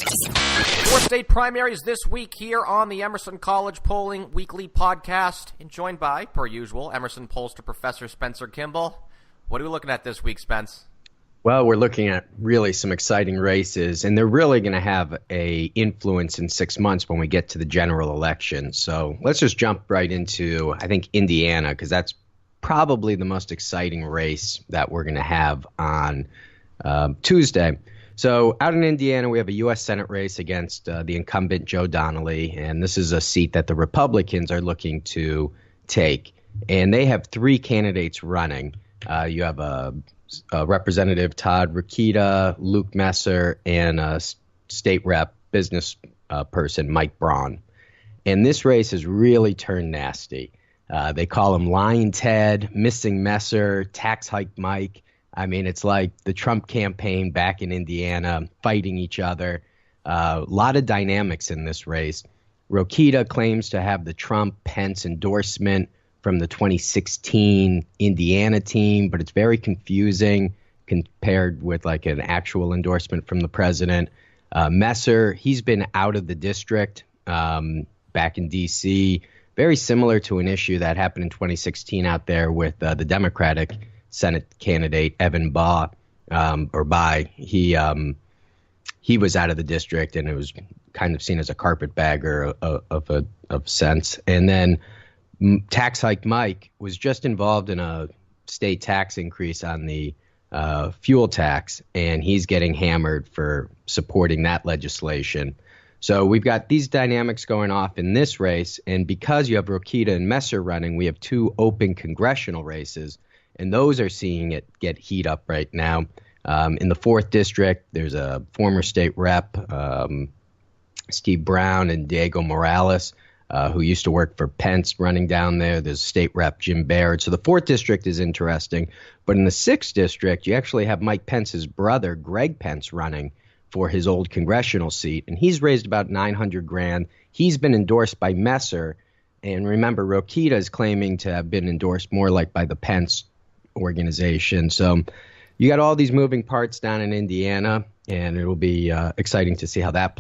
Four state primaries this week here on the Emerson College Polling Weekly podcast, and joined by, per usual, Emerson pollster Professor Spencer Kimball. What are we looking at this week, Spence? Well, we're looking at really some exciting races, and they're really going to have a influence in 6 months when we get to the general election. So let's just jump right into, I think, Indiana, because that's probably the most exciting race that we're going to have on Tuesday. So out in Indiana, we have a U.S. Senate race against the incumbent Joe Donnelly, and this is a seat that the Republicans are looking to take. And they have three candidates running. You have Representative Todd Rokita, Luke Messer, and State Rep business person Mike Braun. And this race has really turned nasty. They call him Lying Ted, Missing Messer, Tax Hike Mike. I mean, it's like the Trump campaign back in Indiana, fighting each other. A lot of dynamics in this race. Rokita claims to have the Trump-Pence endorsement from the 2016 Indiana team, but it's very confusing compared with like an actual endorsement from the president. Messer, he's been out of the district back in D.C., very similar to an issue that happened in 2016 out there with the Democratic Senate candidate Evan Baugh, he was out of the district, and it was kind of seen as a carpetbagger of sense. And then Tax Hike Mike was just involved in a state tax increase on the fuel tax, and he's getting hammered for supporting that legislation. So we've got these dynamics going off in this race, and because you have Rokita and Messer running, we have two open congressional races. And those are seeing it get heat up right now. In the 4th District, there's a former state rep, Steve Brown, and Diego Morales, who used to work for Pence, running down there. There's state rep Jim Baird. So the 4th District is interesting. But in the 6th District, you actually have Mike Pence's brother, Greg Pence, running for his old congressional seat. And he's raised about $900,000. He's been endorsed by Messer. And remember, Rokita is claiming to have been endorsed more like by the Pence organization. So you got all these moving parts down in Indiana, and it will be exciting to see how that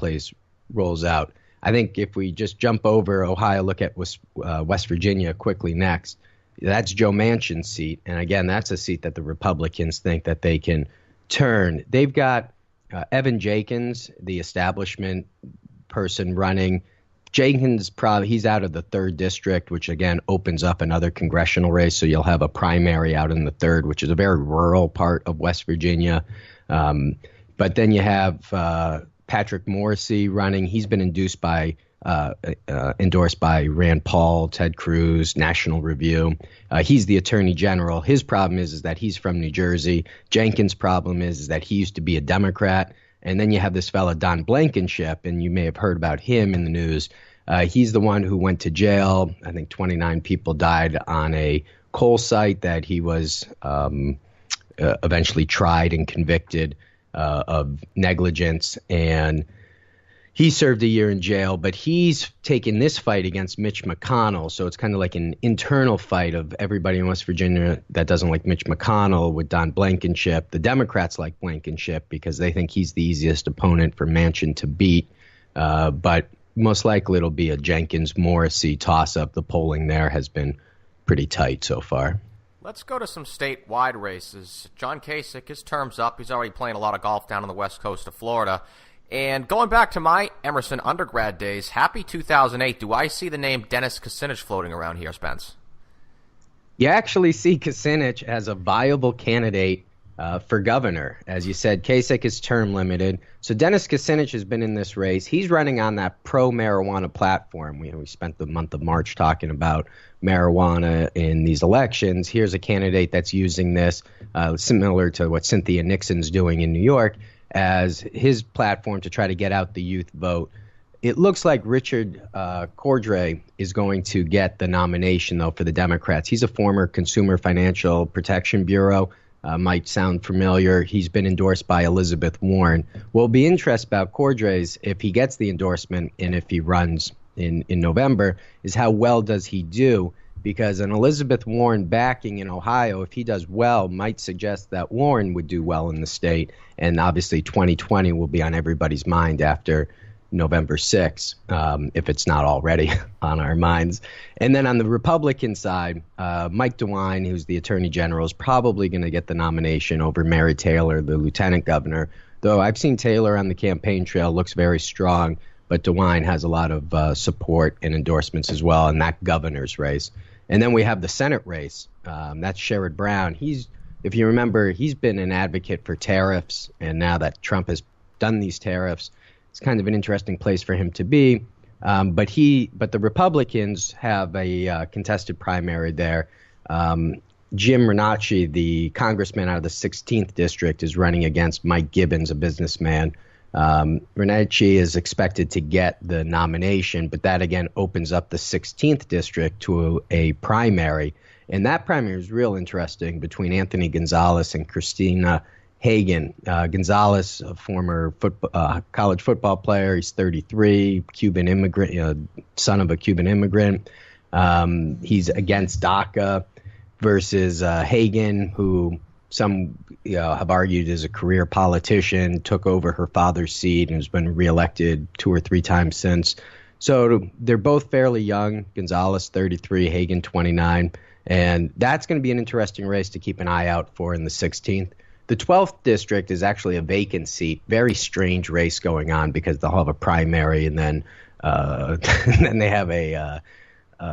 rolls out. I think if we just jump over Ohio, look at West Virginia quickly next, that's Joe Manchin's seat. And again, that's a seat that the Republicans think that they can turn. They've got Evan Jenkins, the establishment person, running. Jenkins, he's out of the 3rd District, which, again, opens up another congressional race. So you'll have a primary out in the 3rd, which is a very rural part of West Virginia. But then you have Patrick Morrissey running. He's been endorsed by Rand Paul, Ted Cruz, National Review. He's the attorney general. His problem is that he's from New Jersey. Jenkins' problem is that he used to be a Democrat. And then you have this fella, Don Blankenship, and you may have heard about him in the news. He's the one who went to jail. I think 29 people died on a coal site that he was eventually tried and convicted of negligence. And he served a year in jail, but he's taken this fight against Mitch McConnell. So it's kind of like an internal fight of everybody in West Virginia that doesn't like Mitch McConnell with Don Blankenship. The Democrats like Blankenship because they think he's the easiest opponent for Manchin to beat. But most likely it'll be a Jenkins-Morrissey toss-up. The polling there has been pretty tight so far. Let's go to some statewide races. John Kasich, his term's up. He's already playing a lot of golf down on the west coast of Florida. And going back to my Emerson undergrad days, happy 2008, do I see the name Dennis Kucinich floating around here, Spence? You actually see Kucinich as a viable candidate for governor. As you said, Kasich is term limited. So Dennis Kucinich has been in this race. He's running on that pro-marijuana platform. We spent the month of March talking about marijuana in these elections. Here's a candidate that's using this, similar to what Cynthia Nixon's doing in New York, as his platform to try to get out the youth vote. It looks like Richard Cordray is going to get the nomination, though, for the Democrats. He's a former Consumer Financial Protection Bureau. Might sound familiar. He's been endorsed by Elizabeth Warren. What will be interesting about Cordray's, if he gets the endorsement and if he runs in November, is how well does he do because an Elizabeth Warren backing in Ohio, if he does well, might suggest that Warren would do well in the state. And obviously 2020 will be on everybody's mind after November 6th, if it's not already on our minds. And then on the Republican side, Mike DeWine, who's the attorney general, is probably going to get the nomination over Mary Taylor, the lieutenant governor. Though I've seen Taylor on the campaign trail, looks very strong, but DeWine has a lot of support and endorsements as well in that governor's race. And then we have the Senate race. That's Sherrod Brown. If you remember, he's been an advocate for tariffs, and now that Trump has done these tariffs, it's kind of an interesting place for him to be. But the Republicans have a contested primary there. Jim Renacci, the congressman out of the 16th district, is running against Mike Gibbons, a businessman. Renacci is expected to get the nomination, but that again opens up the 16th district to a primary. And that primary is real interesting between Anthony Gonzalez and Christina Hagan. Gonzalez, a former college football player, he's 33, Cuban immigrant, son of a Cuban immigrant. He's against DACA versus Hagan, who some have argued is a career politician, took over her father's seat and has been reelected 2 or 3 times since. So they're both fairly young. Gonzalez, 33, Hagan, 29. And that's going to be an interesting race to keep an eye out for in the 16th. The 12th district is actually a vacant seat. Very strange race going on because they'll have a primary and then they have a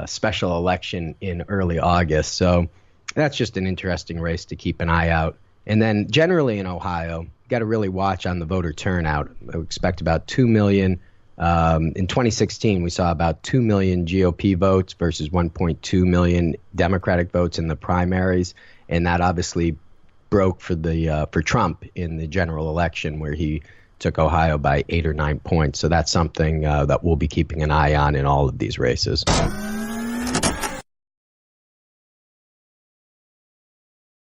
special election in early August. So that's just an interesting race to keep an eye out. And then generally in Ohio, you got to really watch on the voter turnout. I expect about 2 million. In 2016, we saw about 2 million GOP votes versus 1.2 million Democratic votes in the primaries. And that obviously broke for Trump in the general election where he took Ohio by 8 or 9 points. So that's something that we'll be keeping an eye on in all of these races.